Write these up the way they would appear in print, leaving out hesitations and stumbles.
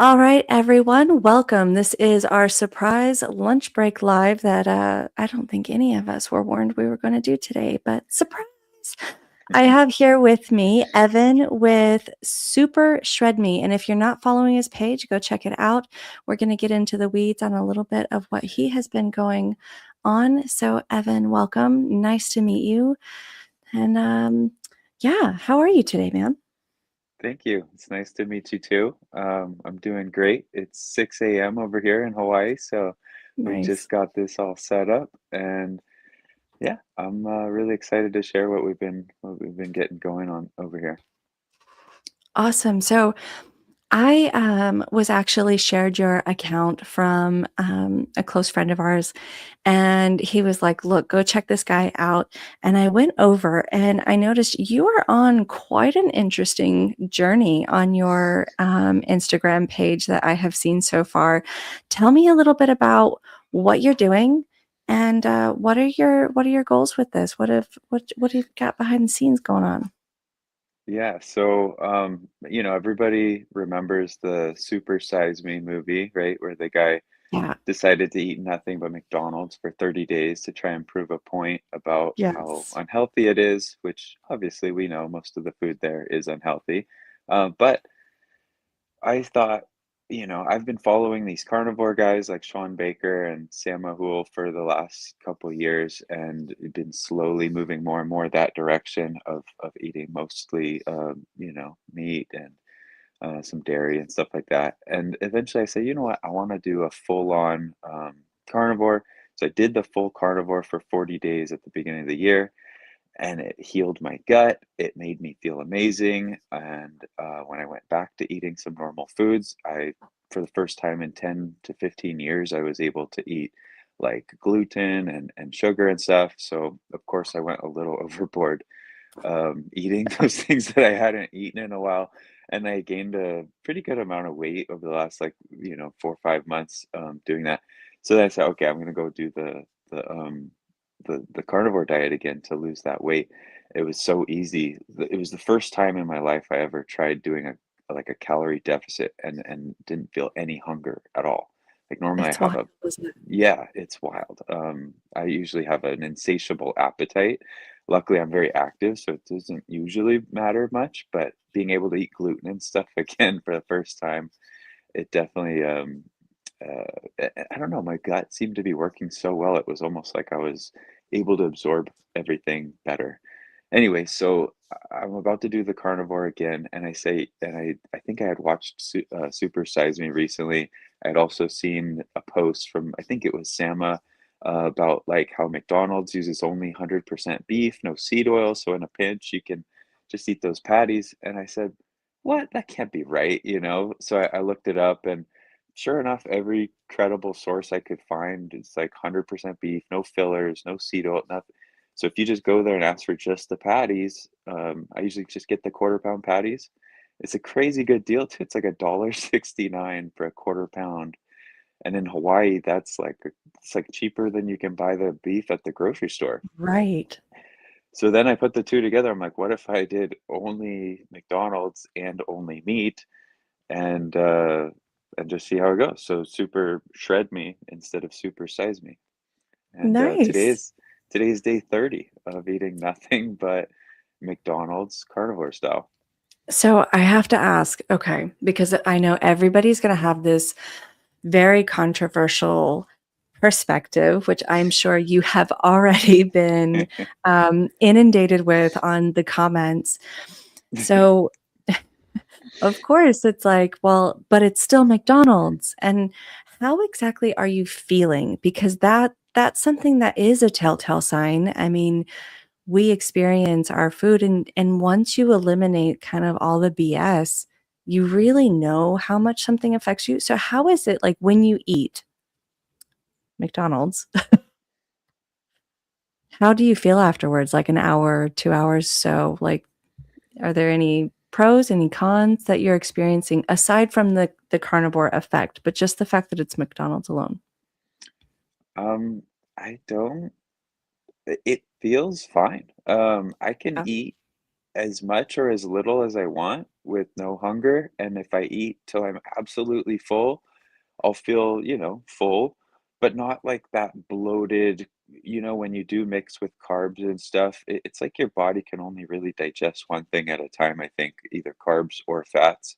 All right, everyone, welcome. This is our surprise lunch break live that I don't think any of us were warned we were going to do today, but surprise. I have here with me Evan with Super Shred Me. And if you're not following his page, go check it out. We're going to get into the weeds on a little bit of what he has been going on. So, Evan, welcome. Nice to meet you. And yeah, how are you today, man? Thank you. It's nice to meet you too. I'm doing great. It's 6 a.m. over here in Hawaii, so we Nice. just got this all set up, and yeah, I'm really excited to share what we've been getting going on over here. Awesome. So, I was actually shared your account from a close friend of ours, and he was like, "Look, go check this guy out." And I went over and I noticed you are on quite an interesting journey on your Instagram page that I have seen so far. Tell me a little bit about what you're doing and what are your goals with this? What have you got behind the scenes going on? Yeah, so everybody remembers the Super Size Me movie, right? Where the guy Yeah. decided to eat nothing but McDonald's for 30 days to try and prove a point about how Yes. unhealthy it is, which obviously we know most of the food there is unhealthy. But I thought, I've been following these carnivore guys like Sean Baker and Sam Mahul for the last couple years and been slowly moving more and more that direction of eating mostly, meat and some dairy and stuff like that. And eventually I said, you know what, I want to do a full on carnivore. So I did the full carnivore for 40 days at the beginning of the year, and it healed my gut. It made me feel amazing. And when I went back to eating some normal foods, for the first time in 10 to 15 years, I was able to eat like gluten and sugar and stuff. So, of course, I went a little overboard eating those things that I hadn't eaten in a while. And I gained a pretty good amount of weight over the last 4 or 5 months doing that. So then I said, okay, I'm gonna go do the carnivore diet again to lose that weight. It was so easy. It was the first time in my life I ever tried doing a calorie deficit and didn't feel any hunger at all. Like normally I It's have wild, a isn't it? yeah, it's wild. I usually have an insatiable appetite. Luckily, I'm very active, so it doesn't usually matter much, but being able to eat gluten and stuff again for the first time, it definitely, I don't know, my gut seemed to be working so well. It was almost like I was able to absorb everything better. Anyway, so I'm about to do the carnivore again, and I think I had watched Super Size Me recently. I had also seen a post from, I think it was Sama, about like how McDonald's uses only 100% beef, no seed oil, so in a pinch you can just eat those patties. And I said, "What? That can't be right," you know? So I looked it up, and sure enough, every credible source I could find, it's like 100% beef, no fillers, no seed oil, nothing. So if you just go there and ask for just the patties, I usually just get the quarter pound patties. It's a crazy good deal too. It's like $1.69 for a quarter pound. And in Hawaii, it's like cheaper than you can buy the beef at the grocery store. Right. So then I put the two together. I'm like, what if I did only McDonald's and only meat and just see how it goes? So super shred me instead of super size me. And Nice. today's day 30 of eating nothing but McDonald's carnivore style. So I have to ask, okay, because I know everybody's going to have this very controversial perspective, which I'm sure you have already been inundated with on the comments. So, of course, it's like, well, but it's still McDonald's. And how exactly are you feeling? Because that's something that is a telltale sign. I mean, we experience our food and once you eliminate kind of all the BS, you really know how much something affects you. So how is it like when you eat McDonald's, how do you feel afterwards? Like an hour, 2 hours? So like are there any pros, any cons that you're experiencing aside from the carnivore effect, but just the fact that it's McDonald's alone? Um, I don't, it feels fine. I can Yeah. eat as much or as little as I want. with no hunger, and if I eat till I'm absolutely full, I'll feel, full, but not like that bloated, when you do mix with carbs and stuff, it's like your body can only really digest one thing at a time, I think, either carbs or fats.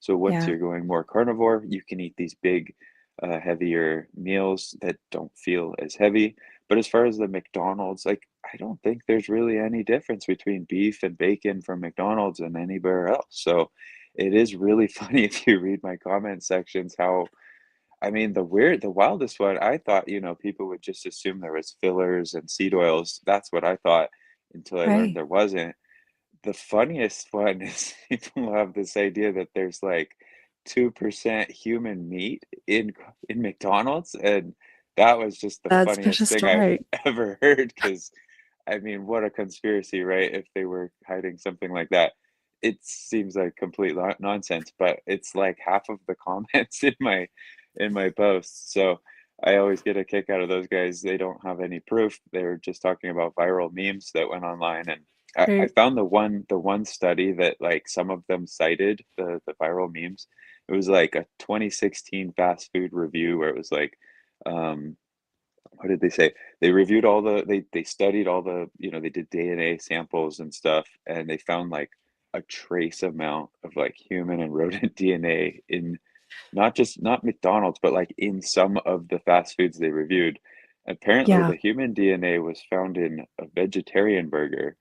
So once Yeah. you're going more carnivore, you can eat these big, heavier meals that don't feel as heavy. But as far as the McDonald's, like, I don't think there's really any difference between beef and bacon from McDonald's and anywhere else. So it is really funny if you read my comment sections how I mean, the wildest one, I thought, people would just assume there was fillers and seed oils. That's what I thought until I learned Right. there wasn't. The funniest one is people have this idea that there's like 2% human meat in McDonald's, and that was just the That's funniest just thing I've right. ever heard. Because I mean, what a conspiracy, right? If they were hiding something like that. It seems like complete nonsense, but it's like half of the comments in my posts. So I always get a kick out of those guys. They don't have any proof. They're just talking about viral memes that went online. And I Right. found the one study that like some of them cited the viral memes. It was like a 2016 fast food review where it was like, um, what did they say? They reviewed they studied all they did DNA samples and stuff, and they found like a trace amount of like human and rodent DNA in not McDonald's, but like in some of the fast foods they reviewed. Apparently, Yeah. the human DNA was found in a vegetarian burger,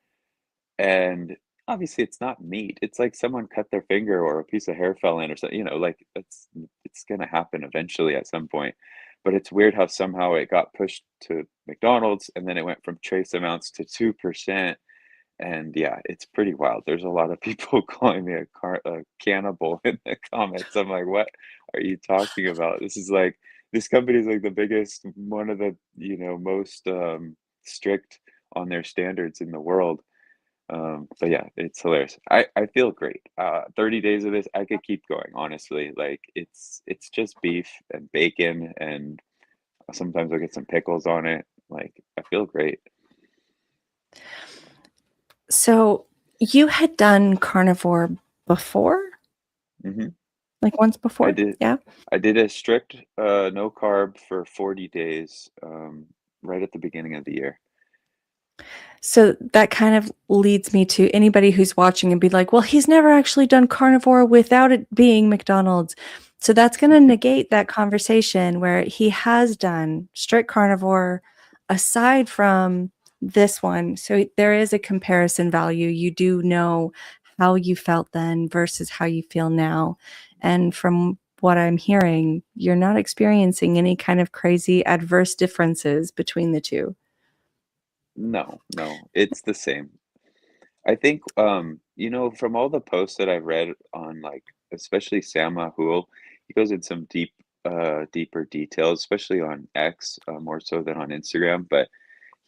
and obviously it's not meat. It's like someone cut their finger or a piece of hair fell in or something, like it's gonna happen eventually at some point. But it's weird how somehow it got pushed to McDonald's and then it went from trace amounts to 2%. And yeah, it's pretty wild. There's a lot of people calling me a cannibal in the comments. I'm like, what are you talking about? This company is like the biggest, one of the, most strict on their standards in the world. But yeah, it's hilarious. I feel great. 30 days of this, I could keep going, honestly. Like it's just beef and bacon and sometimes I'll get some pickles on it. Like I feel great. So you had done carnivore before? Hmm. Like once I before? did Yeah. I did a strict no carb for 40 days right at the beginning of the year. So that kind of leads me to anybody who's watching and be like, well, he's never actually done carnivore without it being McDonald's. So that's going to negate that conversation where he has done strict carnivore aside from this one. So there is a comparison value. You do know how you felt then versus how you feel now. And from what I'm hearing, you're not experiencing any kind of crazy adverse differences between the two. No, no, it's the same. I think from all the posts that I've read on like especially Sam Mahul, he goes in some deeper details, especially on X, more so than on Instagram, but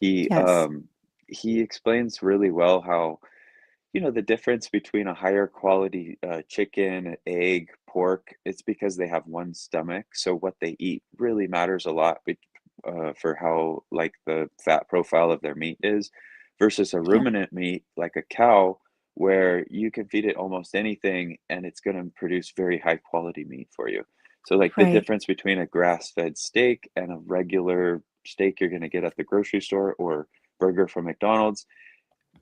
he Yes. um he explains really well how the difference between a higher quality chicken, egg, pork, it's because they have one stomach. So what they eat really matters a lot for how like the fat profile of their meat is versus a Yeah. ruminant meat like a cow, where you can feed it almost anything and it's going to produce very high quality meat for you. So like the Right. difference between a grass-fed steak and a regular steak you're going to get at the grocery store or burger from McDonald's,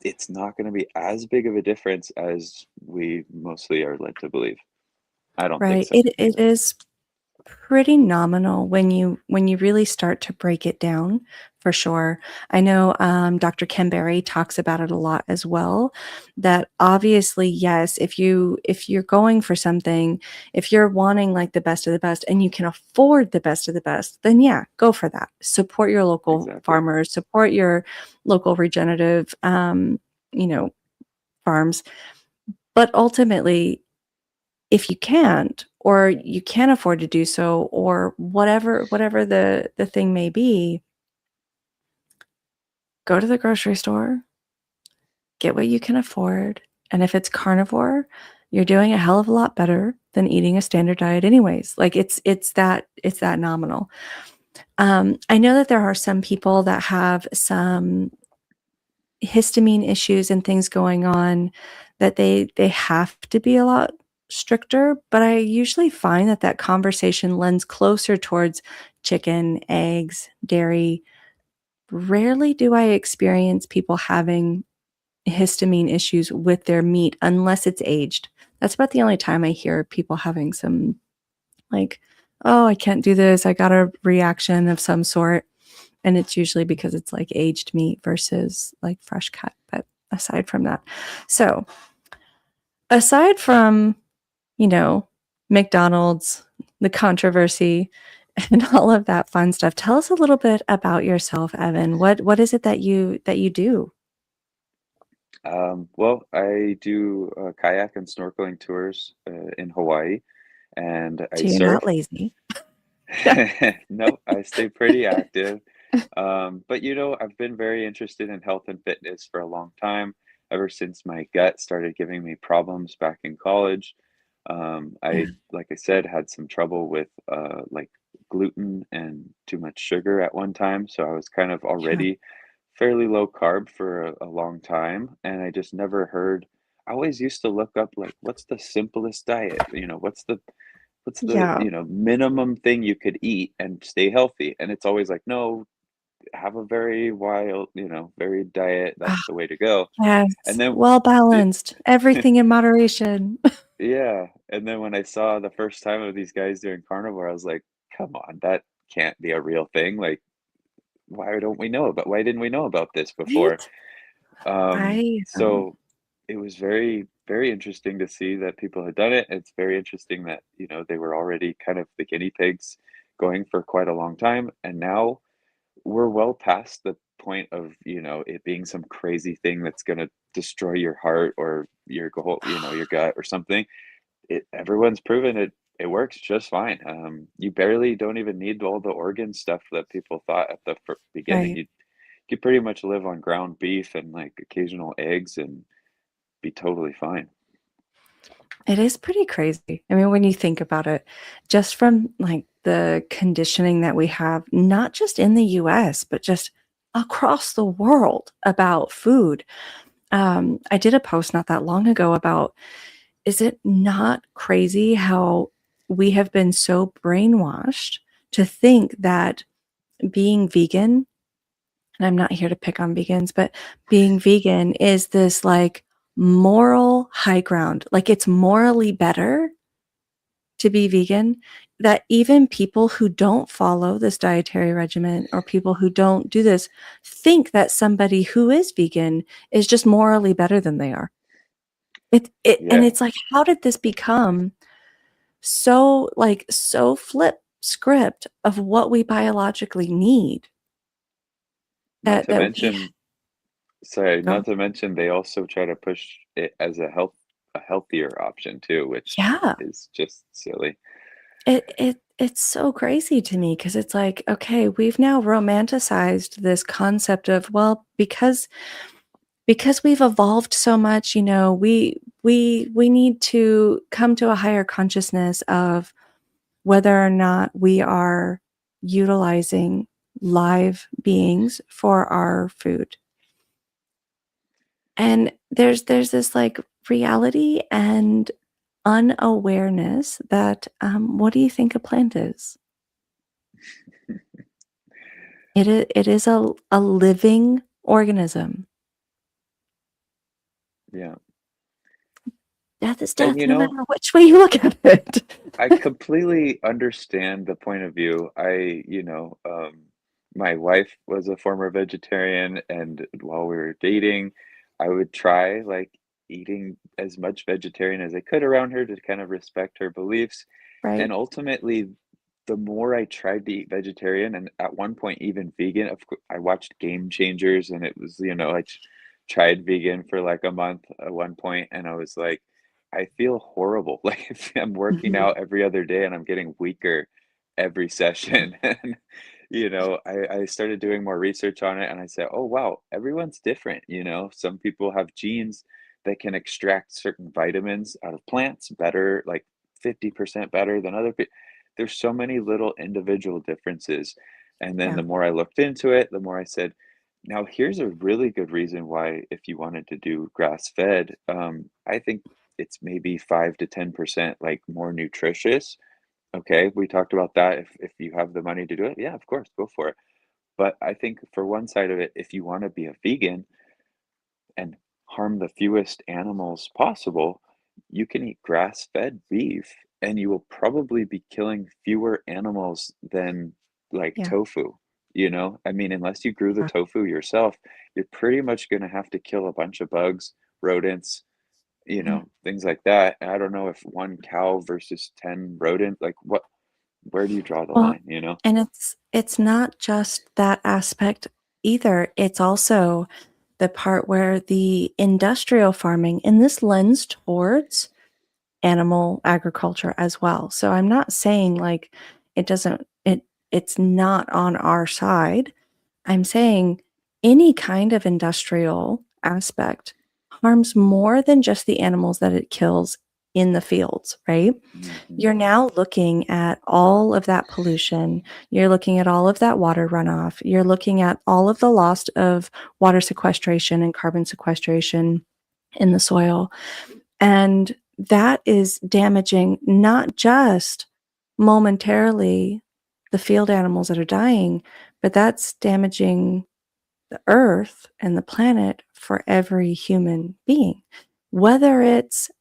it's not gonna be as big of a difference as we mostly are led to believe. I don't think Right. so. It is pretty nominal when you really start to break it down, for sure. I know, Dr. Ken Berry talks about it a lot as well, that obviously, yes, if you're going for something, if you're wanting, like, the best of the best and you can afford the best of the best, then yeah, go for that. Support your local Exactly. farmers, support your local regenerative, you know, farms, but ultimately if you can't or you can't afford to do so or whatever the thing may be, go to the grocery store, get what you can afford, and if it's carnivore, you're doing a hell of a lot better than eating a standard diet anyways. Like, it's that nominal. I know that there are some people that have some histamine issues and things going on that they have to be a lot stricter, but I usually find that that conversation lends closer towards chicken, eggs, dairy. Rarely do I experience people having histamine issues with their meat unless it's aged. That's about the only time I hear people having some like, oh, I can't do this. I got a reaction of some sort. And it's usually because it's like aged meat versus like fresh cut. But aside from that, so aside from, you know, McDonald's, the controversy, and all of that fun stuff, tell us a little bit about yourself, Evan. What is it that you do? Well, I do kayak and snorkeling tours in Hawaii, and I So you're surf. not lazy. No, I stay pretty active. But I've been very interested in health and fitness for a long time, ever since my gut started giving me problems back in college. Like I said, had some trouble with like gluten and too much sugar at one time, so I was kind of Yeah. already fairly low carb for a long time, and I just never heard. I always used to look up like, what's the simplest diet? What's the Yeah. minimum thing you could eat and stay healthy? And it's always like, no, have a very wild, varied diet. Ah, That's the way to go. And yes. then, Well it, balanced. Everything in moderation. yeah. And then when I saw the first time of these guys doing carnivore, I was like, come on, that can't be a real thing. Like, why didn't we know about this before? Right? Um, I so it was very, very interesting to see that people had done it. It's very interesting that, they were already kind of the guinea pigs going for quite a long time. And now we're well past the point of, it being some crazy thing that's going to destroy your heart or your gut or something. Everyone's proven it works just fine. You barely don't even need all the organ stuff that people thought at the beginning. right. You could pretty much live on ground beef and like occasional eggs and be totally fine. It is pretty crazy. I mean, when you think about it, just from like the conditioning that we have, not just in the US, but just across the world about food. I did a post not that long ago about, is it not crazy how we have been so brainwashed to think that being vegan, and I'm not here to pick on vegans, but being vegan is this like moral high ground. Like it's morally better to be vegan, that even people who don't follow this dietary regimen or people who don't do this think that somebody who is vegan is just morally better than they are. And Yeah, it's like, how did this become so like so flip script of what we biologically need not to that we mention, sorry, go, not to mention they also try to push it as a healthier option too, which yeah. is just silly. It's so crazy to me because it's like, okay, we've now romanticized this concept of, well, because we've evolved so much, we need to come to a higher consciousness of whether or not we are utilizing live beings for our food. And there's this like reality and unawareness that what do you think a plant is? It is a living organism. Yeah. Death is And death, no matter which way you look at it. I completely understand the point of view. My wife was a former vegetarian, and while we were dating, I would try like eating as much vegetarian as I could around her to kind of respect her beliefs. Right. And ultimately, the more I tried to eat vegetarian, and at one point even vegan, I watched Game Changers, and it was, tried vegan for like a month at one point, and I was like, I feel horrible. Like if I'm working Mhm. out every other day and I'm getting weaker every session. And I started doing more research on it and I said, oh wow, everyone's different. Some people have genes that can extract certain vitamins out of plants better, like 50% better than other people. There's so many little individual differences. And then Yeah. the more I looked into it, the more I said, Now, here's a really good reason why if you wanted to do grass-fed, I think it's maybe 5 to 10% like more nutritious. Okay, we talked about that. If you have the money to do it, yeah, of course, go for it. But I think for one side of it, if you want to be a vegan and harm the fewest animals possible, you can eat grass-fed beef and you will probably be killing fewer animals than like Yeah. tofu, you know? I mean, unless you grew the Yeah. tofu yourself, you're pretty much going to have to kill a bunch of bugs, rodents, Mhm. things like that. And I don't know if one cow versus 10 rodent, like where do you draw the Well, line, you know? and it's not just that aspect either. It's also the part where the industrial farming, and this lends towards animal agriculture as well. So I'm not saying like it doesn't it's not on our side. I'm saying any kind of industrial aspect harms more than just the animals that it kills in the fields, right? Mhm. You're now looking at all of that pollution. You're looking at all of that water runoff. You're looking at all of the loss of water sequestration and carbon sequestration in the soil. And that is damaging not just momentarily the field animals that are dying, but that's damaging the earth and the planet for every human being, whether it's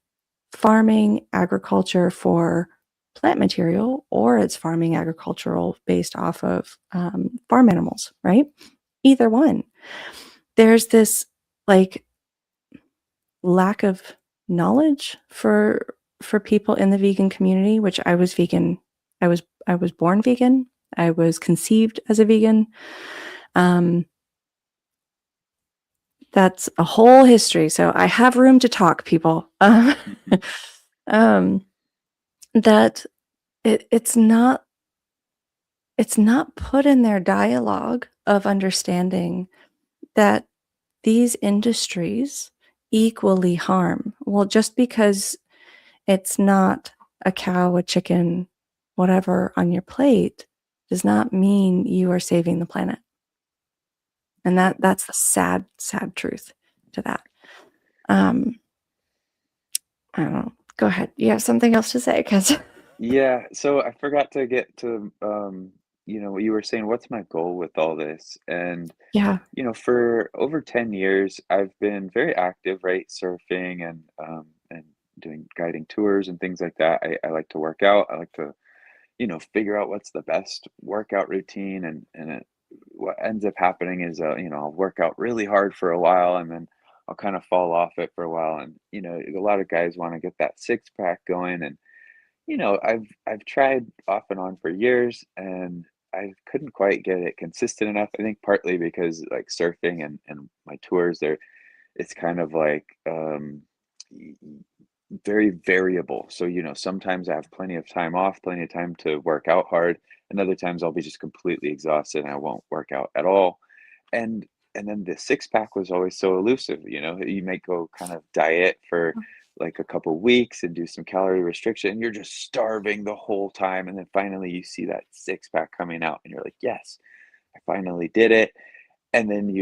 farming agriculture for plant material or it's farming agricultural based off of farm animals, right? Either one. There's this like lack of knowledge for people in the vegan community, which I was vegan. I was born vegan. I was conceived as a vegan. Um, that's a whole history. So I have room to talk, people. Mhm. Um, that it's not put in their dialogue of understanding that these industries equally harm. Well, just because it's not a cow, a chicken, whatever on your plate does not mean you are saving the planet. And Yeah. that's the sad, sad truth to that. Um, I don't know. Go ahead. You have something else to say? Because Yeah, so I forgot to get to what you were saying, what's my goal with all this? And yeah, for over 10 years, I've been very active, right? Surfing and doing guiding tours and things like that. I like to work out. I like to, figure out what's the best workout routine what ends up happening is I'll work out really hard for a while and then I'll kind of fall off it for a while. And, a lot of guys want to get that six pack going and I've tried off and on for years, and I couldn't quite get it consistent enough. I think partly because like surfing and my tours, it's kind of like y- y- very variable. So sometimes I have plenty of time off, plenty of time to work out hard, and other times I'll be just completely exhausted and I won't work out at all. And and then the six pack was always so elusive. You might go kind of diet for like a couple weeks and do some calorie restriction. You're just starving the whole time. And then finally you see that six pack coming out and you're like, yes, I finally did it. And then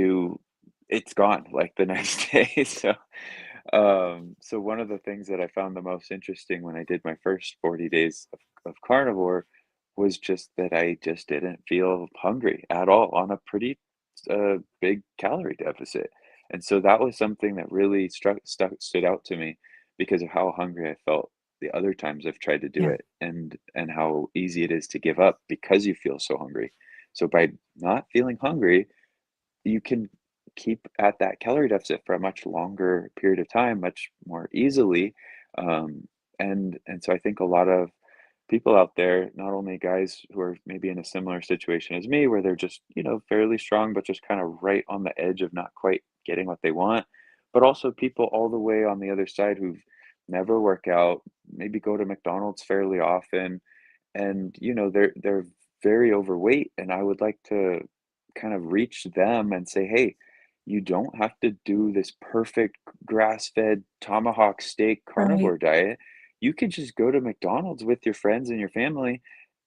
it's gone like the next day. So one of the things that I found the most interesting when I did my first 40 days of carnivore was just that I just didn't feel hungry at all on a pretty big calorie deficit. And so that was something that really stood out to me because of how hungry I felt the other times I've tried to do yeah, it and how easy it is to give up because you feel so hungry. So by not feeling hungry, you can keep at that calorie deficit for a much longer period of time, much more easily. Um, and so I think a lot of people out there, not only guys who are maybe in a similar situation as me, where they're just, fairly strong, but just kind of right on the edge of not quite getting what they want, but also people all the way on the other side who've never work out, maybe go to McDonald's fairly often, and they're very overweight, and I would like to kind of reach them and say, hey, you don't have to do this perfect grass-fed tomahawk steak right. carnivore diet. You could just go to McDonald's with your friends and your family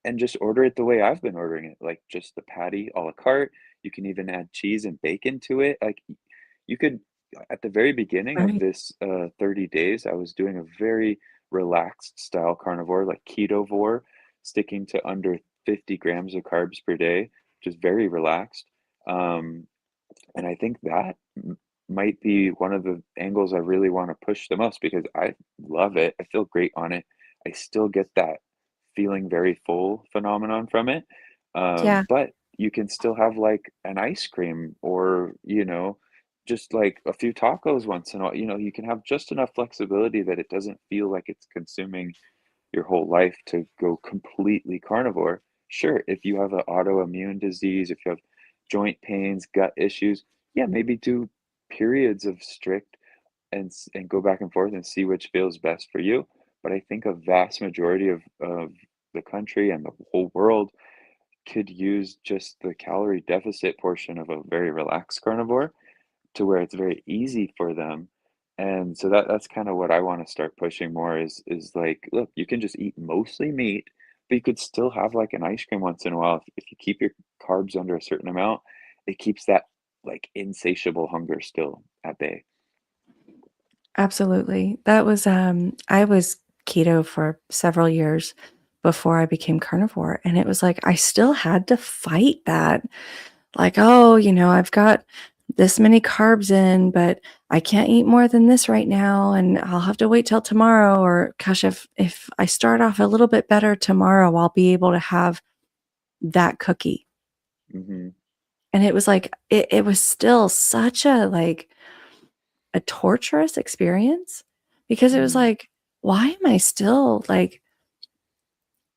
and just order it the way I've been ordering it, like just the patty a la carte. You can even add cheese and bacon to it. Like you could at the very beginning of Right. this 30 days, I was doing a very relaxed style carnivore, like ketovore, sticking to under 50 grams of carbs per day, which is very relaxed. Um, and I think that might be one of the angles I really want to push the most because I love it. I feel great on it. I still get that feeling very full phenomenon from it. Yeah, But you can still have like an ice cream or, just like a few tacos once in a while. You can have just enough flexibility that it doesn't feel like it's consuming your whole life to go completely carnivore. Sure, if you have an autoimmune disease, if you have joint pains, gut issues, yeah, maybe do periods of strict and go back and forth and see which feels best for you. But I think a vast majority of the country and the whole world could use just the calorie deficit portion of a very relaxed carnivore to where it's very easy for them. And so that's kind of what I want to start pushing more is like, look, you can just eat mostly meat, but you could still have like an ice cream once in a while. If you keep your carbs under a certain amount, it keeps that like insatiable hunger still at bay. absolutely. That was I was keto for several years before I became carnivore, and it was like I still had to fight that. Like, "Oh, I've got this many carbs in, but I can't eat more than this right now, and I'll have to wait till tomorrow," or, "Gosh, if I start off a little bit better tomorrow, I'll be able to have that cookie." Hmm. And it was like it was still such a, like, a torturous experience because it was Hmm. like, "Why am I still, like,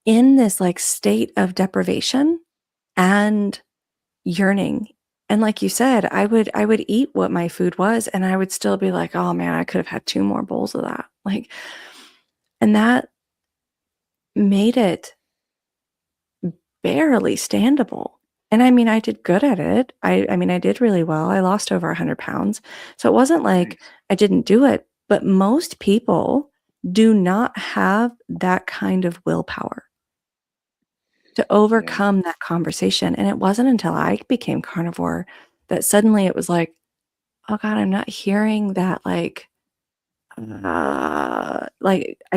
in this, like, state of deprivation and yearning?" And like you said, I would eat what my food was, and I would still be like, "Oh, man, I could have had 2 more bowls of that." Like, and that made it barely standable. And I mean, I did good at it. I mean, I did really well. I lost over 100 pounds. So it wasn't like Nice. I didn't do it, but most people do not have that kind of willpower to Yeah. overcome that conversation. And it wasn't until I became carnivore that suddenly it was like, "Oh god, I'm not hearing that, like, I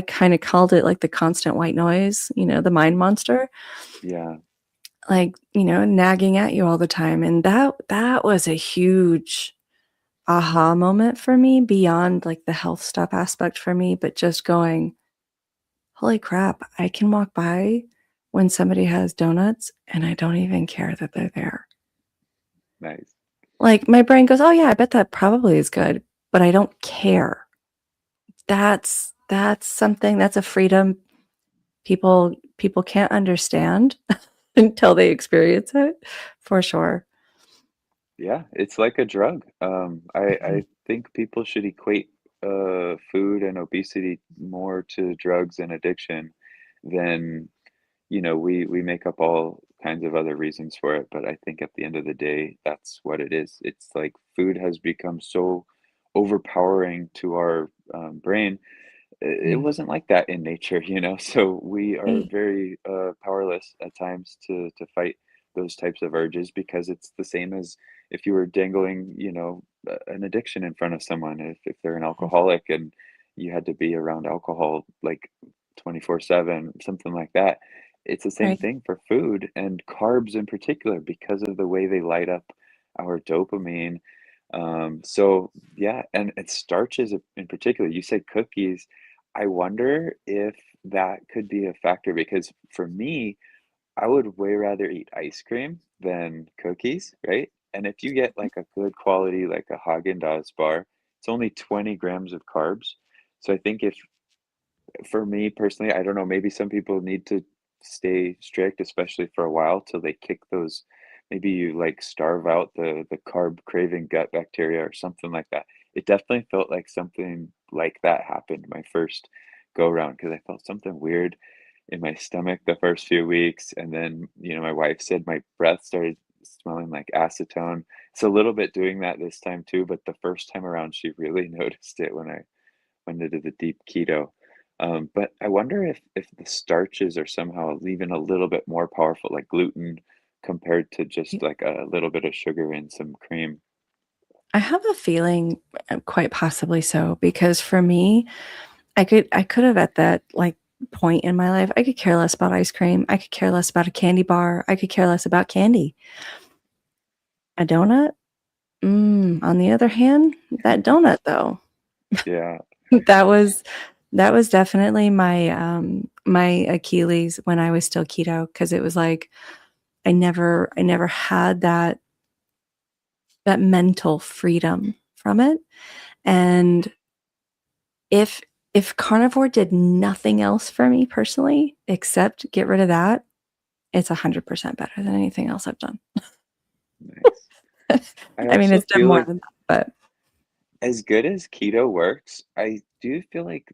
kinda called it, like, the constant white noise, the mind monster, Yeah. like, nagging at you all the time." And that was a huge aha moment for me beyond, like, the health stuff aspect for me, but just going, "Holy crap, I can walk by when somebody has donuts, and I don't even care that they're there." Nice. Like, my brain goes, "Oh, yeah, I bet that probably is good," but I don't care. That's something that's a freedom people can't understand until they experience it, for sure. Yeah, it's like a drug. I Mhm. think people should equate food and obesity more to drugs and addiction than, we make up all kinds of other reasons for it, but I think at the end of the day, that's what it is. It's like food has become so overpowering to our brain. It Mm. wasn't like that in nature, so we are Right, very powerless at times to fight those types of urges because it's the same as if you were dangling, an addiction in front of someone. If they're an mhm, alcoholic and you had to be around alcohol like 24/7, something like that, it's the same right. thing for food and carbs in particular because of the way they light up our dopamine. So yeah, and starches in particular. You said cookies. I wonder if that could be a factor because for me, I would way rather eat ice cream than cookies, right? And if you get like a good quality, like a Haagen-Dazs bar, it's only 20 grams of carbs. So I think if for me personally, I don't know, maybe some people need to stay strict, especially for a while till they kick those maybe you like starve out the carb craving gut bacteria or something like that. It definitely felt like something like that happened my first go round because I felt something weird in my stomach the first few weeks. And then, my wife said my breath started smelling like acetone. It's a little bit doing that this time too, but the first time around she really noticed it when I did the deep keto. But I wonder if the starches are somehow even a little bit more powerful, like gluten compared to just like a little bit of sugar and some cream. I have a feeling, quite possibly so, because for me, I could have at that, like, point in my life, I could care less about ice cream, I could care less about a candy bar, I could care less about candy. A donut? On the other hand, that donut, though, Yeah. that was that was definitely my Achilles when I was still keto, because it was like, I never had that mental freedom from it, and if if carnivore did nothing else for me personally except get rid of that, it's 100% better than anything else I've done. Nice. I I mean, also it's done feel more like than that, but as good as keto works, I do feel like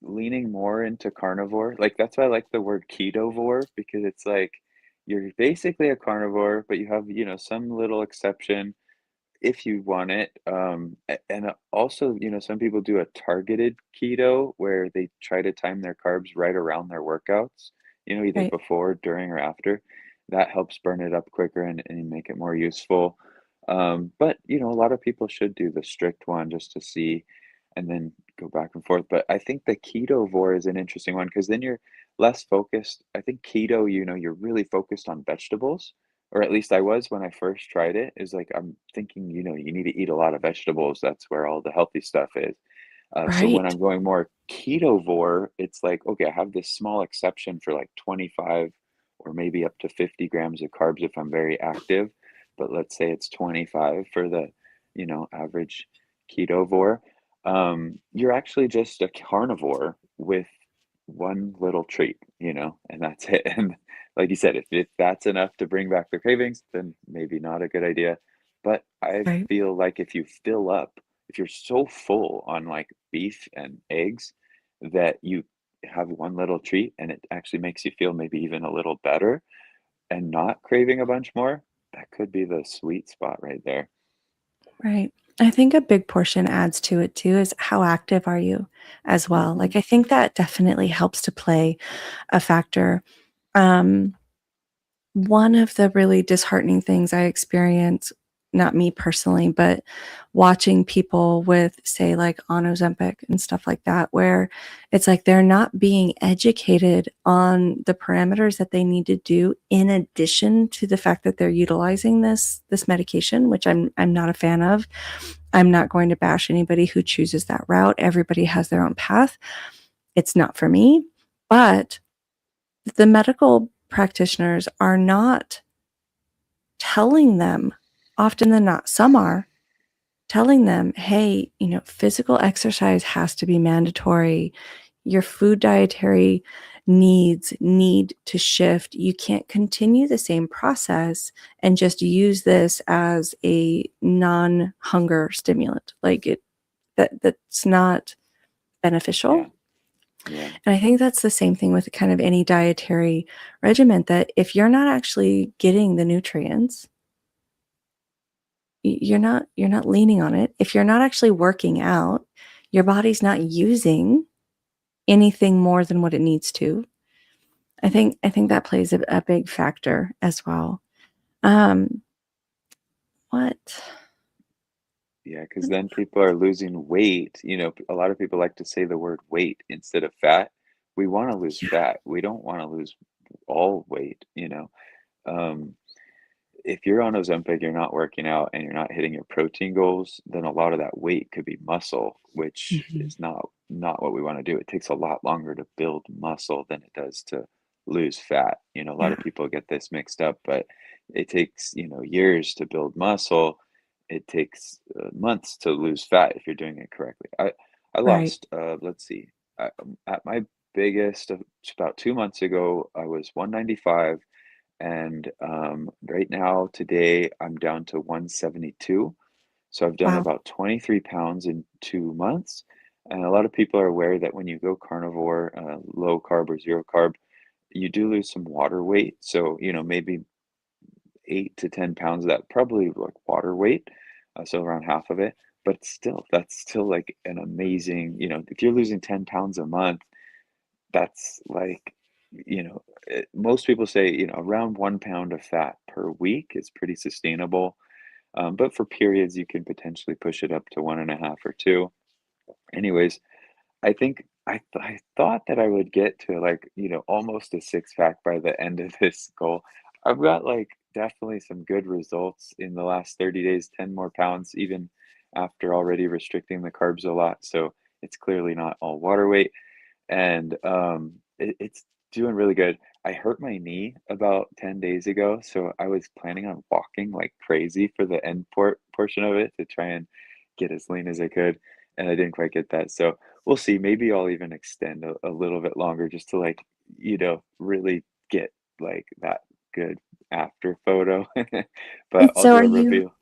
leaning more into carnivore. Like that's why I like the word ketovore because it's like you're basically a carnivore, but you have, some little exception if you want it. And also, some people do a targeted keto where they try to time their carbs right around their workouts, either right, before, during, or after. That helps burn it up quicker and make it more useful. But, a lot of people should do the strict one just to see and then go back and forth. But I think the ketovore is an interesting one because then you're less focused. I think keto, you're really focused on vegetables, or at least I was when I first tried it, is like I'm thinking, you need to eat a lot of vegetables. That's where all the healthy stuff is. So when right, I'm going more ketovore, it's like, okay, I have this small exception for like 25 or maybe up to 50 grams of carbs if I'm very active. But let's say it's 25 for the, average ketovore. You're actually just a carnivore with one little treat, and that's it. And like you said, if that's enough to bring back the cravings, then maybe not a good idea. But I right, feel like if you fill up, if you're so full on like beef and eggs that you have one little treat and it actually makes you feel maybe even a little better and not craving a bunch more, that could be the sweet spot right there. right. I think a big portion adds to it too is how active are you as well? Hmm. Like, I think that definitely helps to play a factor. Um, One of the really disheartening things I experience, not me personally, but watching people with, say, like on Ozempic and stuff like that, where it's like they're not being educated on the parameters that they need to do in addition to the fact that they're utilizing this medication, which I'm not a fan of. I'm not going to bash anybody who chooses that route. Everybody has their own path. It's not for me, but the medical practitioners are not telling them, often than not, some are telling them, hey, physical exercise has to be mandatory. Your food dietary needs need to shift. You can't continue the same process and just use this as a non-hunger stimulant. Like that's not Yeah. beneficial. Yeah. And I think that's the same thing with kind of any dietary regimen, that if you're not actually getting the nutrients, you're not leaning on it. If you're not actually working out, your body's not using anything more than what it needs to. I think that plays a big factor as well. Um, what? Yeah, because then people are losing weight. A lot of people like to say the word weight instead of fat. We want to lose Yeah, fat. We don't want to lose all weight. Um, if you're on Ozempic, you're not working out and you're not hitting your protein goals, then a lot of that weight could be muscle, which mhm, is not what we want to do. It takes a lot longer to build muscle than it does to lose fat. A lot yeah, of people get this mixed up, but it takes, years to build muscle. It takes months to lose fat if you're doing it correctly. I right. lost, let's see, at my biggest, about 2 months ago, I was 195 and right now, today, I'm down to 172. So I've done Wow. about 23 pounds in 2 months. And a lot of people are aware that when you go carnivore, low carb or zero carb, you do lose some water weight. So, maybe 8 to 10 pounds of that, probably like water weight. So around half of it. But still, that's still like an amazing, if you're losing 10 pounds a month, that's like most people say, around 1 pound of fat per week is pretty sustainable. But for periods, you can potentially push it up to 1.5 or 2. Anyways, I think I thought that I would get to, like, almost a six-pack by the end of this goal. I've got, like, definitely some good results in the last 30 days, 10 more pounds even after already restricting the carbs a lot, so it's clearly not all water weight, and, it's doing really good. I hurt my knee about 10 days ago, so I was planning on walking like crazy for the end portion of it to try and get as lean as I could, and I didn't quite get that, so we'll see. Maybe I'll even extend a little bit longer just to, like, really get, like, that good after photo, but And I'll so do a reveal.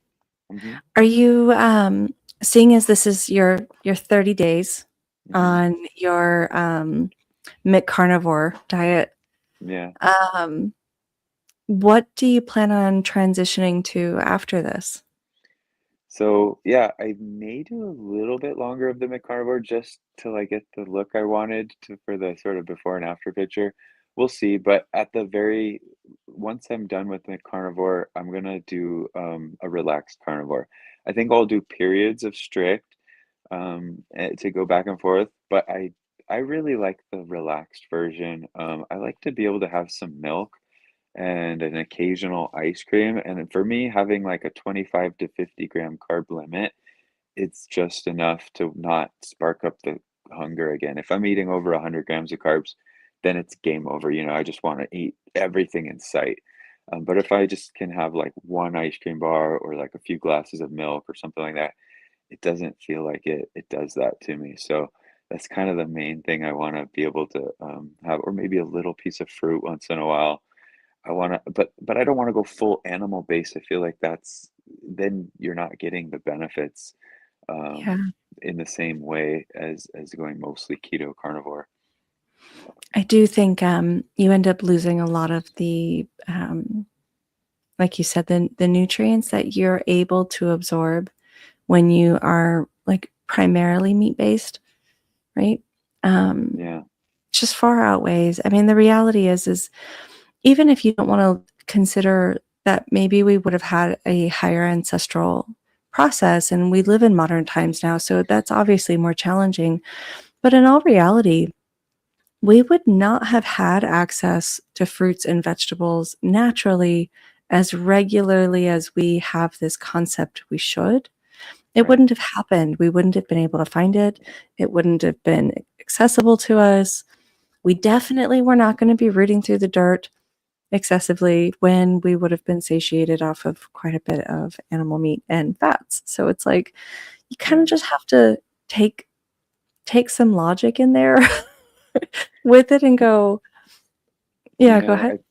Mhm, are you seeing as this is your 30 days mhm, on your MIT carnivore diet, yeah. um what do you plan on transitioning to after this? So, yeah, I may do a little bit longer of the McCarnivore just till I get the look I wanted to for the sort of before and after picture. We'll see, but at the very once I'm done with McCarnivore, I'm gonna do a relaxed carnivore. I think I'll do periods of strict to go back and forth, but I really like the relaxed version. I like to be able to have some milk and an occasional ice cream. And then for me, having like a 25 to 50 gram carb limit, it's just enough to not spark up the hunger again. If I'm eating over 100 grams of carbs, then it's game over. I just want to eat everything in sight. But if I just can have like one ice cream bar or like a few glasses of milk or something like that, it doesn't feel like it does that to me. So that's kind of the main thing I want to be able to have, or maybe a little piece of fruit once in a while. But I don't wanna go full animal based. I feel like that's then you're not getting the benefits, um, Yeah. in the same way as going mostly keto carnivore. I do think you end up losing a lot of the like you said, the nutrients that you're able to absorb when you are like primarily meat based, right? Um, Yeah, just far outweighs. I mean, the reality is even if you don't want to consider that maybe we would have had a higher ancestral process and we live in modern times now, so that's obviously more challenging. But in all reality, we would not have had access to fruits and vegetables naturally as regularly as we have this concept we should. It right. wouldn't have happened. We wouldn't have been able to find it. It wouldn't have been accessible to us. We definitely were not going to be rooting through the dirt excessively when we would have been satiated off of quite a bit of animal meat and fats. So it's like you kind of Yeah. just have to take some logic in there with it and go, You yeah, go know, ahead.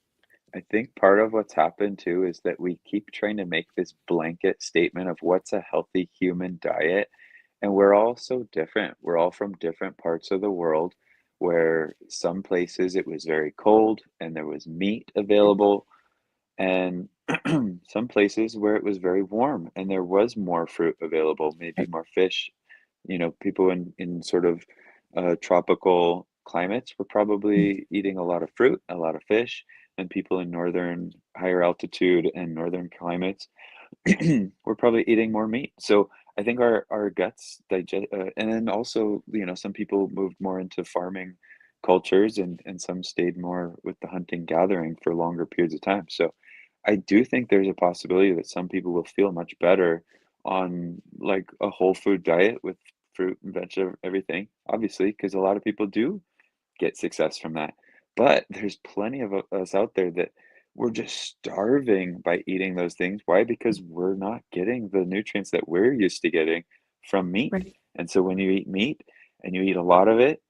I think part of what's happened too is that we keep trying to make this blanket statement of what's a healthy human diet, and we're all so different. We're all from different parts of the world where some places it was very cold and there was meat available, and some places where it was very warm and there was more fruit available, maybe more fish. People in sort of tropical climates were probably eating a lot of fruit, a lot of fish, and people in northern, higher altitude and northern climates we're probably eating more meat. So I think our guts digest, and then also, some people moved more into farming cultures, and some stayed more with the hunting gathering for longer periods of time. So I do think there's a possibility that some people will feel much better on like a whole food diet with fruit and veg, everything, obviously, because a lot of people do get success from that. But there's plenty of us out there that we're just starving by eating those things. Why? Because we're not getting the nutrients that we're used to getting from meat. Right. And so when you eat meat and you eat a lot of it,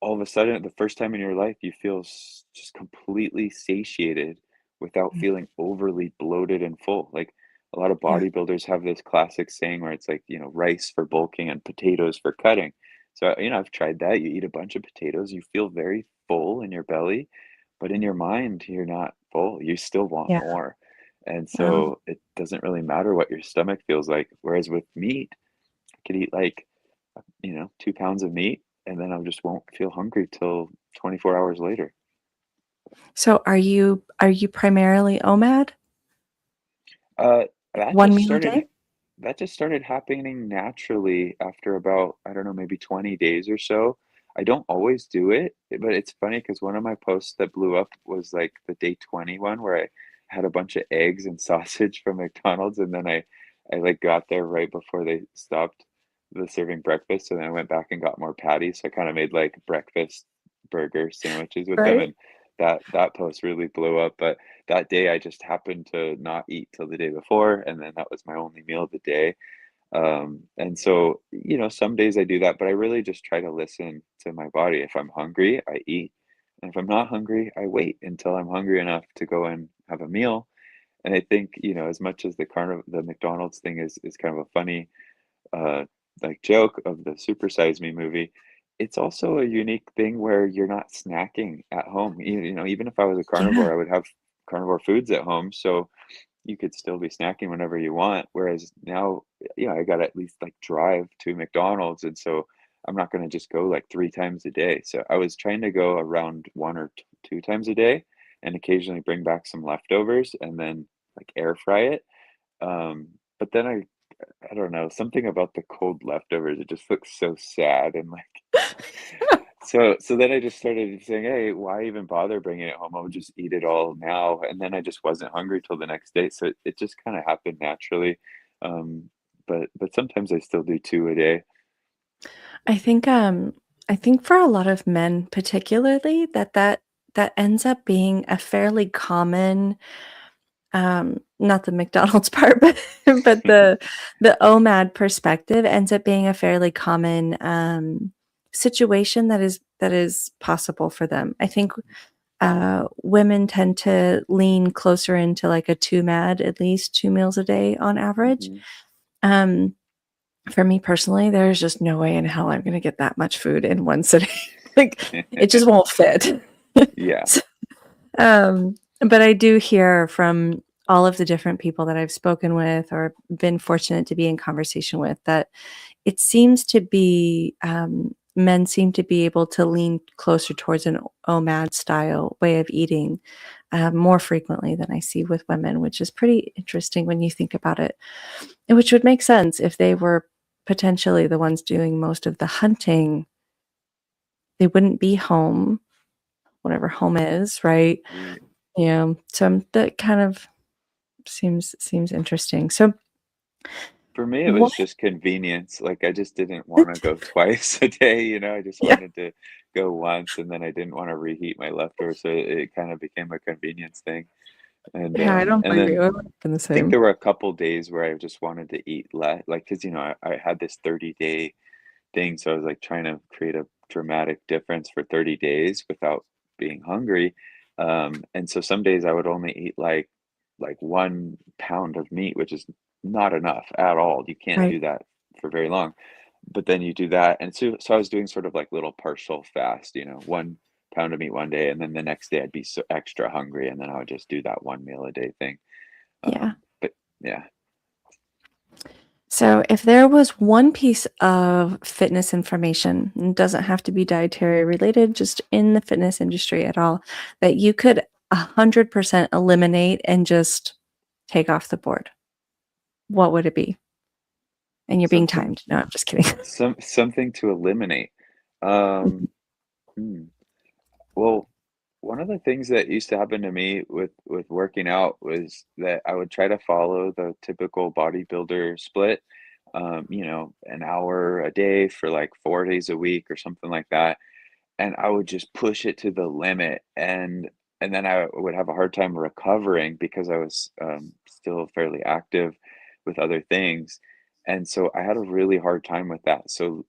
all of a sudden, the first time in your life, you feel just completely satiated without Mm. feeling overly bloated and full. Like a lot of Yeah. bodybuilders have this classic saying where it's like, rice for bulking and potatoes for cutting. So, I've tried that. You eat a bunch of potatoes, you feel very full in your belly, but in your mind, you're not full. You still want Yeah. more. And Um, so it doesn't really matter what your stomach feels like. Whereas with meat, I could eat like 2 pounds of meat, and then I just won't feel hungry till 24 hours later. So are you primarily OMAD? Uh, that One just meal a started day? that just started happening naturally after about, I don't know, maybe 20 days or so. I don't always do it, but it's funny because one of my posts that blew up was like the day 21 where I had a bunch of eggs and sausage from McDonald's, and then I like got there right before they stopped the serving breakfast, and then I went back and got more patties. So I kind of made like breakfast burger sandwiches with them, Right? and that post really blew up. But that day I just happened to not eat till the day before, and then that was my only meal of the day. And so, some days I do that, but I really just try to listen to my body. If I'm hungry, I eat. And if I'm not hungry, I wait until I'm hungry enough to go and have a meal. And I think, as much as the McDonald's thing is kind of a funny uh, like joke of the Super Size Me movie, it's also a unique thing where you're not snacking at home. Even if I was a Yeah. carnivore, I would have carnivore foods at home, so you could still be snacking whenever you want. Whereas now, I got to at least like drive to McDonald's, and so I'm not going to just go like 3 times a day. So I was trying to go around 1 or 2 times a day, and occasionally bring back some leftovers and then like air fry it. But then I don't know, something about the cold leftovers, it just looks so sad and, like, so then I just started saying, "Hey, why even bother bringing it home? I'll just eat it all now," and then I just wasn't hungry till the next day, so it just kinda happened naturally, but sometimes I still do 2 a day. I think, I think for a lot of men particularly that ends up being a fairly common, not the McDonald's part, but the OMAD perspective ends up being a fairly common, situation that is possible for them. I think, women tend to lean closer into like a 2 MAD, at least 2 meals a day on average. Mhm. Um, for me personally, there's just no way in hell I'm gonna get that much food in one sitting. Like, it just won't fit. Yeah. So, but I do hear from all of the different people that I've spoken with or been fortunate to be in conversation with that it seems to be, men seem to be able to lean closer towards an OMAD style way of eating, more frequently than I see with women, which is pretty interesting when you think about it. And which would make sense if they were potentially the ones doing most of the hunting, they wouldn't be home, whatever home is, right? Right. Yeah, so, that kind of seems interesting. So, For me, it what was just convenience, like, I just didn't wanna go twice a day, I just Yeah. wanted to go once, and then I didn't wanna reheat my leftovers, so it kinda became a convenience thing, and, Yeah, I um, don't and blame you. then I would've been the I think same. there were a couple days where I just wanted to eat less, like, because I had this 30-day thing, so I was, like, trying to create a dramatic difference for 30 days without being hungry, and so some days I would only eat, like 1 pound of meat, which is not enough at all. You can't Right. do that for very long, but then you do that, and so I was doing sort of like little partial fast, 1 pound of meat one day, and then the next day I'd be so extra hungry, and then I would just do that 1 meal a day thing. Yeah. But yeah. So, if there was one piece of fitness information, it doesn't have to be dietary related, just in the fitness industry at all, that you could 100% eliminate and just take off the board, what would it be? And you're being Something timed. No, I'm just kidding. something to eliminate. Um, hmm. Well, one of the things that used to happen to me with working out was that I would try to follow the typical bodybuilder split, an hour a day for like 4 days a week or something like that, and I would just push it to the limit, and then I would have a hard time recovering because I was, still fairly active with other things, and so I had a really hard time with that. So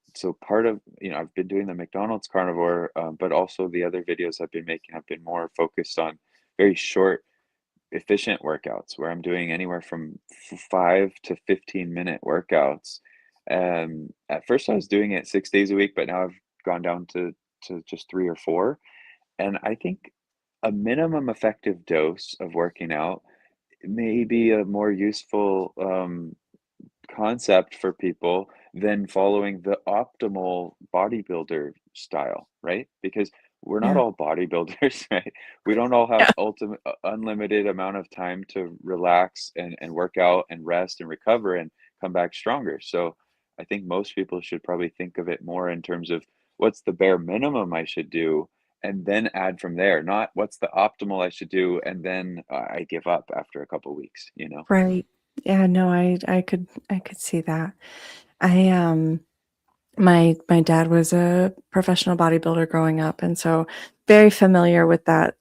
part of, I've been doing the McDonald's carnivore, but also the other videos I've been making have been more focused on very short, efficient workouts where I'm doing anywhere from 5 to 15-minute workouts. At first I was doing it 6 days a week, but now I've gone down to just 3 or 4, and I think a minimum effective dose of working out may be a more useful, concept for people than following the optimal bodybuilder style, right? Because we're not Yeah. all bodybuilders, right? We don't all have Yeah. ultimate unlimited amount of time to relax and work out and rest and recover and come back stronger. So I think most people should probably think of it more in terms of what's the bare minimum I should do and then add from there, not what's the optimal I should do and then I give up after a couple weeks, you know? Right. Yeah, no, I could see that. I my dad was a professional bodybuilder growing up, and so very familiar with that,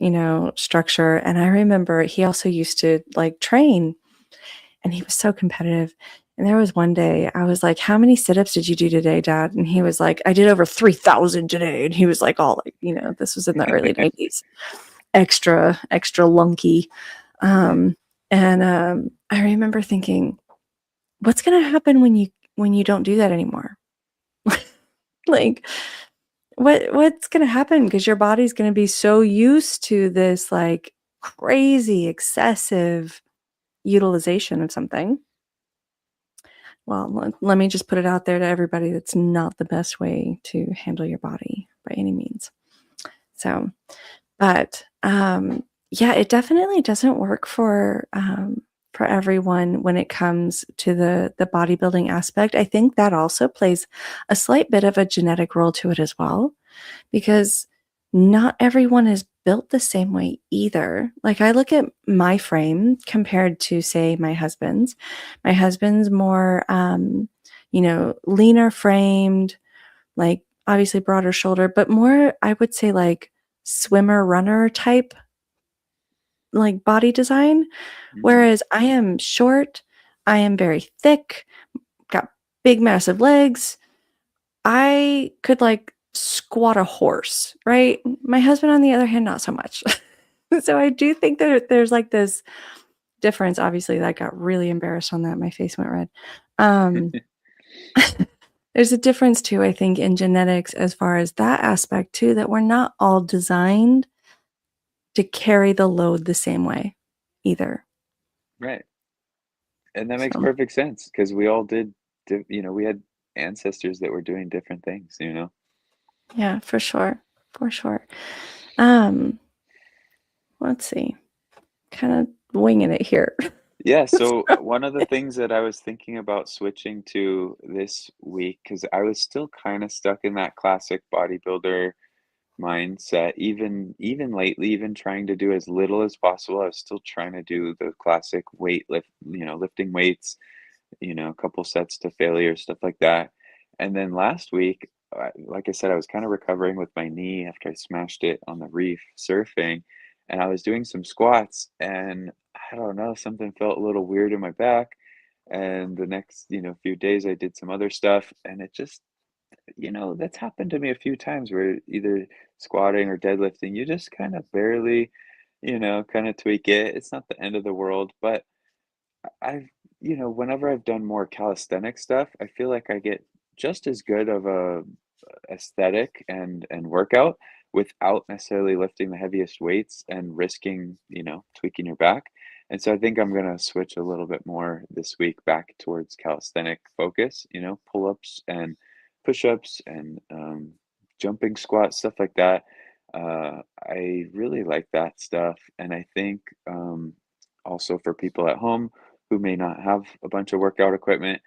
structure. And I remember he also used to like train, and he was so competitive. And there was one day I was like, "How many sit-ups did you do today, Dad?" And he was like, "I did over 3,000 today." And he was like, all like, this was in the early 90s, extra, extra lunky. Right. Um, and I remember thinking, what's going to happen when you don't do that anymore? Like, what's going to happen? Because your body's going to be so used to this like crazy excessive utilization of something. Well, let me just put it out there to everybody, that's not the best way to handle your body by any means. So, but yeah, it definitely doesn't work for everyone when it comes to the bodybuilding aspect. I think that also plays a slight bit of a genetic role to it as well, because not everyone is built the same way either. Like I look at my frame compared to, say, my husband's. My husband's more, leaner framed, like obviously broader shoulder, but more, I would say, like swimmer runner type, like body design. Mm, Whereas I am short, I am very thick, got big, massive legs. I could like squat a horse, right? My husband, on the other hand, not so much. So I do think that there's like this difference. Obviously, I got really embarrassed on that. My face went red. Um, there's a difference too, I think, in genetics as far as that aspect too, that we're not all designed to carry the load the same way either. right. And that makes So perfect sense because we all we had ancestors that were doing different things, you know? yeah, for sure. For sure. Um, let's see. Kind of winging it here. Yeah, so one of the things that I was thinking about switching to this week, because I was still kind of stuck in that classic bodybuilder mindset, even lately, even trying to do as little as possible. I was still trying to do the classic lifting weights, a couple sets to failure, stuff like that. And then last week, like I said, I was kind of recovering with my knee after I smashed it on the reef surfing, and I was doing some squats, and I don't know, something felt a little weird in my back. And the next, few days, I did some other stuff, and it just, that's happened to me a few times where either squatting or deadlifting, you just kind of barely, kind of tweak it. It's not the end of the world, but I've whenever I've done more calisthenic stuff, I feel like I get just as good of a aesthetic and workout without necessarily lifting the heaviest weights and risking, tweaking your back. And so I think I'm gonna switch a little bit more this week back towards calisthenic focus, pull-ups and push-ups and jumping squats, stuff like that. I really like that stuff, and I think also for people at home who may not have a bunch of workout equipment,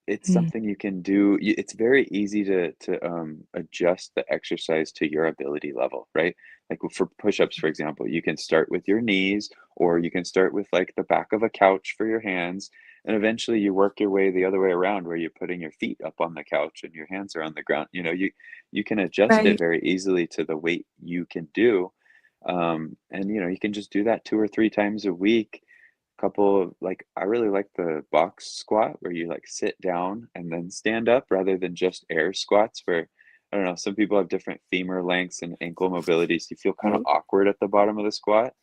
it's Mm, something you can do. It's very easy to adjust the exercise to your ability level, right? Like for push-ups, for example, you can start with your knees, or you can start with like the back of a couch for your hands, and eventually you work your way the other way around, where you're putting your feet up on the couch and your hands are on the ground. You can adjust it right. very easily to the weight you can do, and you can just do that 2 or 3 times a week. Couple of like I really like the box squat where you like sit down and then stand up rather than just air squats where I don't know, some people have different femur lengths and ankle mobilities. You feel kind of Right. awkward at the bottom of the squat.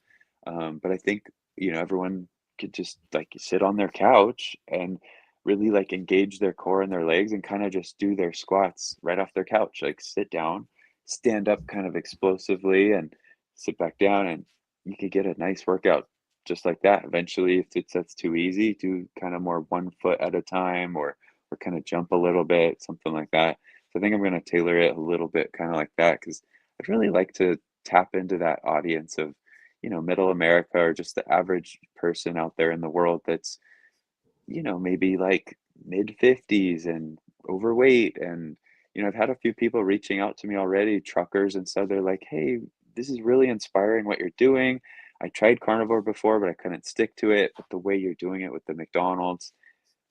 But I think, everyone could just like sit on their couch and really like engage their core and their legs and kind of just do their squats right off their couch. Like sit down, stand up kind of explosively and sit back down and you could get a nice workout just like that. Eventually, if that's too easy, do kind of more 1 foot at a time or kind of jump a little bit, something like that. So I think I'm gonna tailor it a little bit kind of like that because I'd really like to tap into that audience of, middle America or just the average person out there in the world that's, maybe like mid 50s and overweight. And, I've had a few people reaching out to me already, truckers and stuff. They're like, hey, this is really inspiring what you're doing. I tried carnivore before, but I couldn't stick to it. But the way you're doing it with the McDonald's,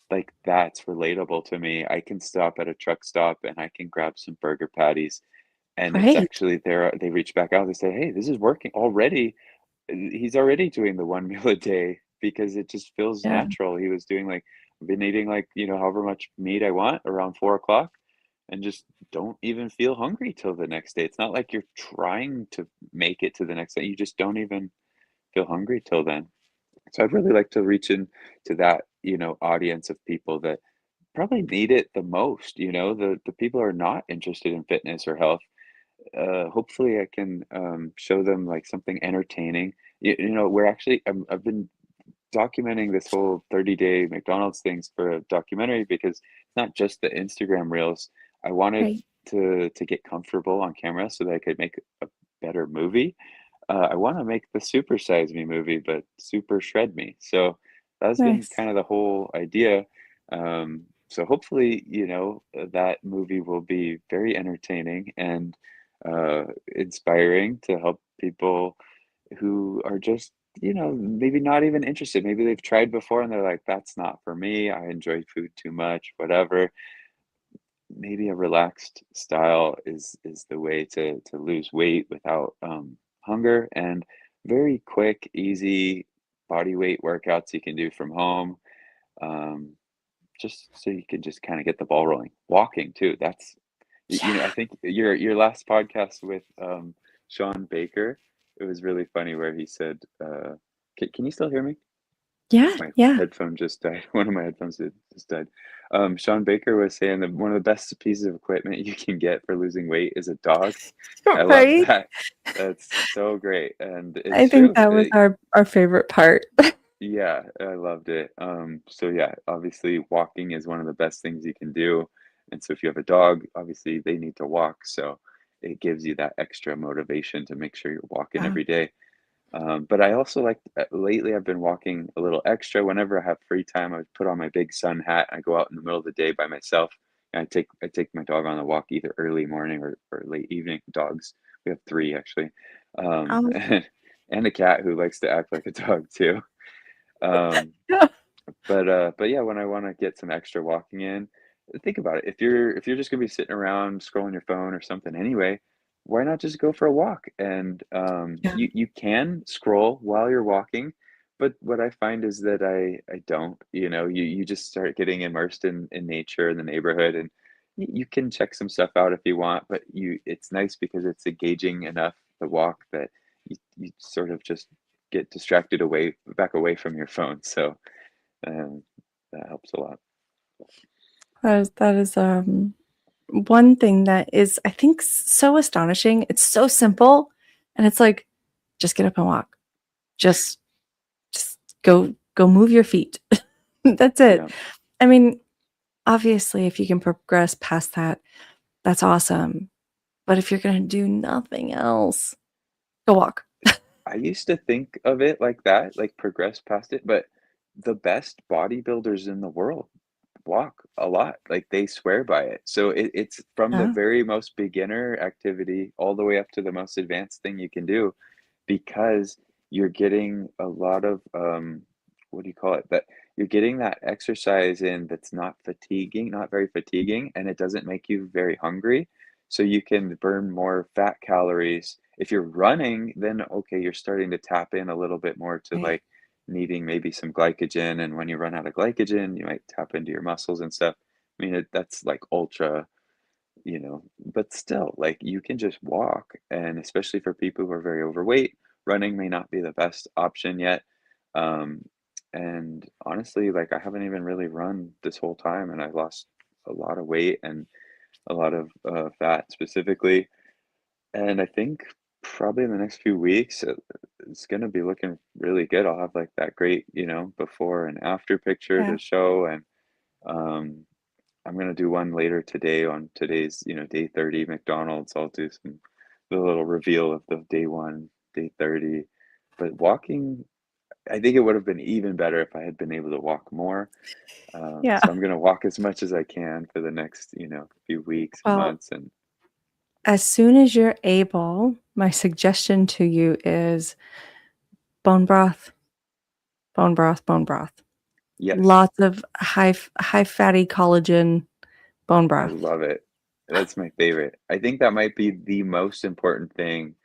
like that's relatable to me. I can stop at a truck stop and I can grab some burger patties. And it's Right. actually there, they reach back out, they say, hey, this is working already. He's already doing the 1 meal a day because it just feels Yeah. natural. He was doing, like, been eating, like, however much meat I want around 4 o'clock, and just don't even feel hungry till the next day. It's not like you're trying to make it to the next day, you just don't even feel hungry till then. So I'd really like to reach in to that, audience of people that probably need it the most, the people who are not interested in fitness or health. Hopefully I can show them like something entertaining. We're actually I've been documenting this whole 30-day McDonald's things for a documentary because it's not just the Instagram reels. I wanted Right. to get comfortable on camera so that I could make a better movie. I want to make the Super Size Me movie, but Super Shred Me. So that's been Nice. kind of the whole idea. So hopefully, that movie will be very entertaining and inspiring to help people who are just, maybe not even interested. Maybe they've tried before and they're like, that's not for me. I enjoy food too much, whatever. Maybe a relaxed style is the way to lose weight without hunger, and very quick, easy body weight workouts you can do from home. Um, just so you can just kind of get the ball rolling. Walking too. That's I Yeah. think your last podcast with Sean Baker, it was really funny where he said, can you still hear me? Yeah. My Yeah. headphone just died. One of my headphones just died. Sean Baker was saying that one of the best pieces of equipment you can get for losing weight is a dog. I love Right. that. That's so great, and I it's think true. that was our favorite part. Yeah, I loved it. So yeah, obviously walking is one of the best things you can do. And so if you have a dog, obviously they need to walk. So it gives you that extra motivation to make sure you're walking Wow. every day. But I also like lately I've been walking a little extra whenever I have free time. I put on my big sun hat. I go out in the middle of the day by myself, and I take my dog on a walk either early morning or late evening. Dogs, we have three actually, Um, and a cat who likes to act like a dog too. Um, but yeah, when I want to get some extra walking in, think about it. If you're just gonna be sitting around scrolling your phone or something anyway, why not just go for a walk? And yeah. you can scroll while you're walking, but what I find is that I don't. You just start getting immersed in nature in the neighborhood, and you can check some stuff out if you want. But it's nice because it's engaging enough the walk that you sort of just get distracted back away from your phone. So. Um, that helps a lot. That is one thing that is, I think, so astonishing. It's so simple, and it's like, just get up and walk. Just just go move your feet. That's it. Yeah, I mean, obviously, if you can progress past that, that's awesome. But if you're gonna do nothing else, go walk. I used to think of it like that, like progress past it, but the best bodybuilders in the world walk a lot. Like they swear by it. So it's from the Yeah. very most beginner activity all the way up to the most advanced thing you can do, because you're getting a lot of what do you call it? That you're getting that exercise in that's not fatiguing, not very fatiguing, and it doesn't make you very hungry. So you can burn more fat calories. If you're running, then okay, you're starting to tap in a little bit more to Right. like needing maybe some glycogen. And when you run out of glycogen, you might tap into your muscles and stuff. I mean, that's like ultra, but still, like you can just walk. And especially for people who are very overweight, running may not be the best option yet. Um, and honestly, like I haven't even really run this whole time, and I lost a lot of weight and a lot of fat specifically. And I think probably in the next few weeks, it's gonna be looking really good. I'll have like that great, before and after picture Yeah. to show, and um, I'm gonna do one later today on today's, day 30 McDonald's. I'll do the little reveal of the day 1, day 30. But walking, I think it would have been even better if I had been able to walk more. Yeah. So I'm gonna walk as much as I can for the next, few weeks and Well, months, and as soon as you're able, my suggestion to you is bone broth, bone broth, bone broth. yes, Lots of high fatty collagen bone I broth. love it. That's my favorite. I think that might be the most important thing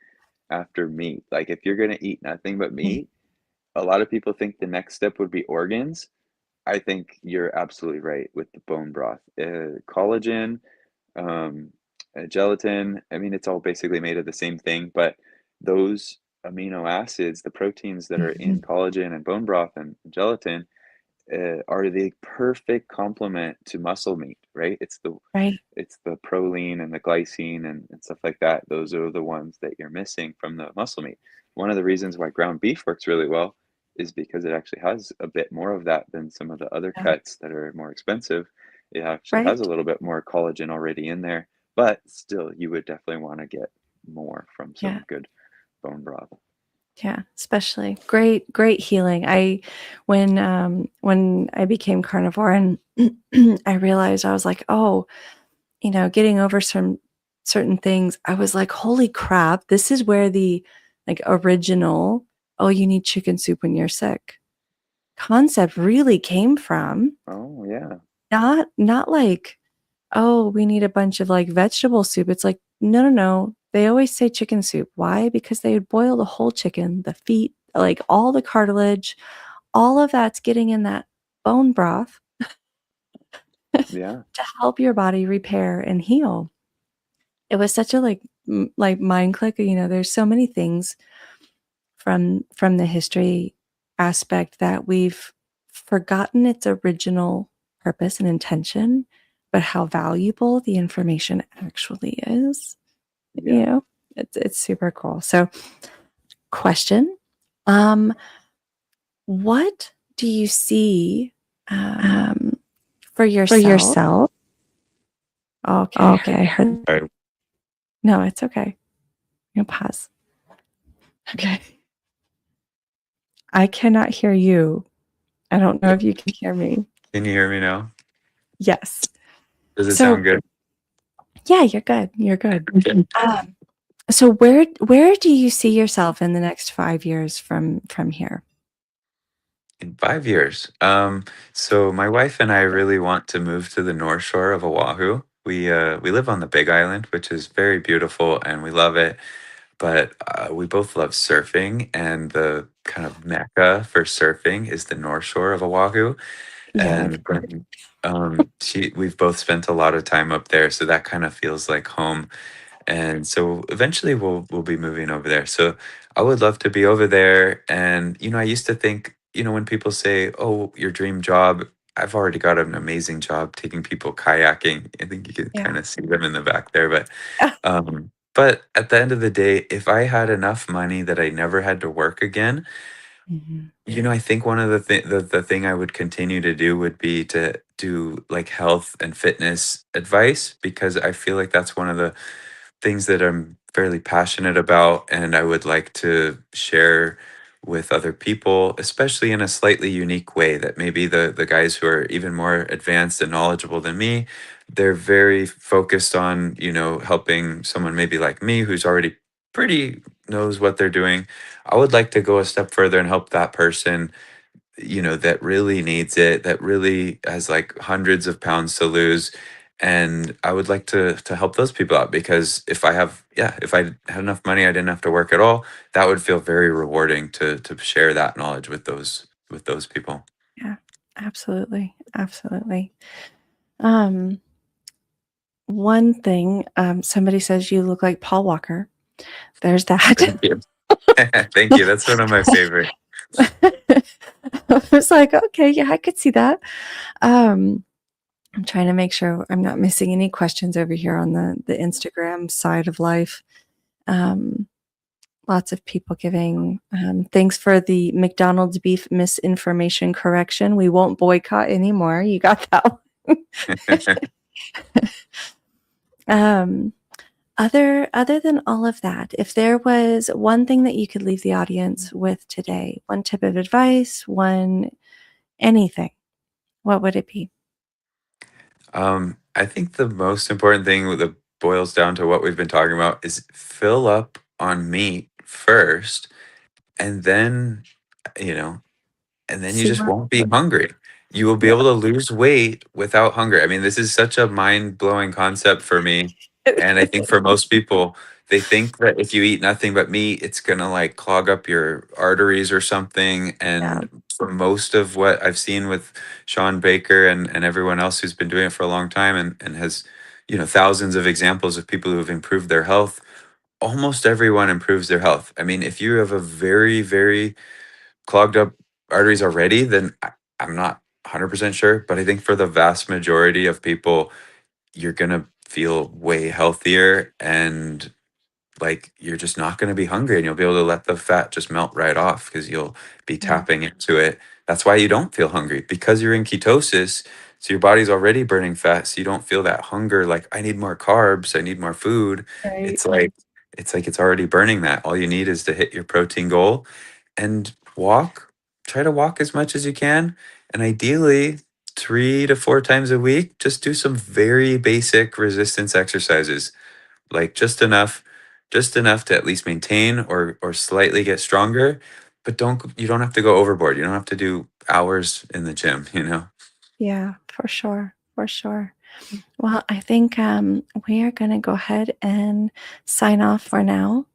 after meat. Like, if you're gonna eat nothing but Mhm. meat, a lot of people think the next step would be organs. I think you're absolutely right with the bone broth. Collagen, um, gelatin, I mean, it's all basically made of the same thing, but those amino acids, the proteins that are in Mhm. collagen and bone broth and gelatin, are the perfect complement to muscle meat, right? Right. It's the proline and the glycine and stuff like that. Those are the ones that you're missing from the muscle meat. One of the reasons why ground beef works really well is because it actually has a bit more of that than some of the other Yeah. cuts that are more expensive. It actually has a Right? little bit more collagen already in there, but still, you would definitely want to get more from Yeah. some good bone broth. Yeah, especially great healing. When I became carnivore and I realized I was like, "Oh, getting over some certain things." I was like, "Holy crap, this is where the like original, oh, you need chicken soup when you're sick concept really came from. Oh, yeah. Not like, oh, we need a bunch of like vegetable soup. It's like, no, no, no. They always say chicken soup. Why? Because they would boil the whole chicken, the feet, like all the cartilage, all of that's getting in that bone broth Yeah. to help your body repair and heal. It was such a like mind click. There's so many things from the history aspect that we've forgotten its original purpose and intention, but how valuable the information actually is. you Yeah. know it's super cool. So, question, um what do you see um for For yourself? yourself? Okay, I heard. Okay, I heard. Sorry. No, it's okay. You pause. Okay. I cannot hear you. I don't know if you can hear me. Can you hear me now? Yes. Does it So, sound good? yeah, you're good. You're good. Okay. um so where do you see yourself in the next 5 years from here? In 5 years. So my wife and I really want to move to the North Shore of Oahu. We live on the Big Island, which is very beautiful, and we love it. But we both love surfing, and the kind of mecca for surfing is the North Shore of Oahu. Yeah, we've And we've both spent a lot of time up there, so that kind of feels like home. And so eventually we'll be moving over there. So I would love to be over there. And I used to think, when people say, "Oh, your dream job," I've already got an amazing job taking people kayaking. I think you can yeah. kind of see them in the back there. But at the end of the day, if I had enough money that I never had to work again, Mhm. I think one of the thing I would continue to do would be to do like health and fitness advice, because I feel like that's one of the things that I'm fairly passionate about, and I would like to share with other people, especially in a slightly unique way that maybe the guys who are even more advanced and knowledgeable than me, they're very focused on, helping someone maybe like me who's already pretty knows what they're doing. I would like to go a step further and help that person, that really needs it, that really has like hundreds of pounds to lose. And I would like to help those people out, because if I had enough money, I didn't have to work at all. That would feel very rewarding to share that knowledge with those people. Yeah, absolutely. Absolutely. Um, One thing, somebody says you look like Paul Walker. There's that. Thank you. Thank you. That's one of my favorite. I was like, okay, yeah, I could see that. Um, I'm trying to make sure I'm not missing any questions over here on the Instagram side of life. Um, Lots of people giving thanks for the McDonald's beef misinformation correction. We won't boycott anymore. You got that one. um, Other than all of that, if there was one thing that you could leave the audience with today, one tip of advice, one anything, what would it be? I think the most important thing that boils down to what we've been talking about is fill up on meat first, and then, you know, and then you See just what won't be hungry. You will be yeah. able to lose weight without hunger. I mean, this is such a mind-blowing concept for me, and I think for most people, they think that if you eat nothing but meat, it's gonna, like, clog up your arteries or something, Yeah, and for most of what I've seen with Shawn Baker and everyone else who's been doing it for a long time and has, thousands of examples of people who have improved their health, almost everyone improves their health. I mean, if you have a very, very clogged up arteries already, then I'm not 100% sure. But I think for the vast majority of people, you're going to feel way healthier and like you're just not going to be hungry and you'll be able to let the fat just melt right off because you'll be yeah, tapping into it. That's why you don't feel hungry because you're in ketosis. So your body's already burning fat. So you don't feel that hunger like, I need more carbs, I need more food. right. It's like, it's already burning that. All you need is to hit your protein goal and walk. Try to walk as much as you can. And ideally, 3 to 4 times a week, just do some very basic resistance exercises, like just enough to at least maintain or slightly get stronger. But you don't have to go overboard. You don't have to do hours in the gym, you know? Yeah, for sure, for sure. Well, I think, we are gonna go ahead and sign off for now,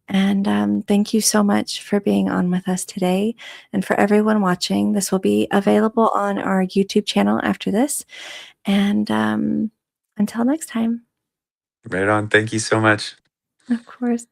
and, thank you so much for being on with us today, and for everyone watching, this will be available on our YouTube channel after this, and, until next time, Right on. Thank you so much. of course.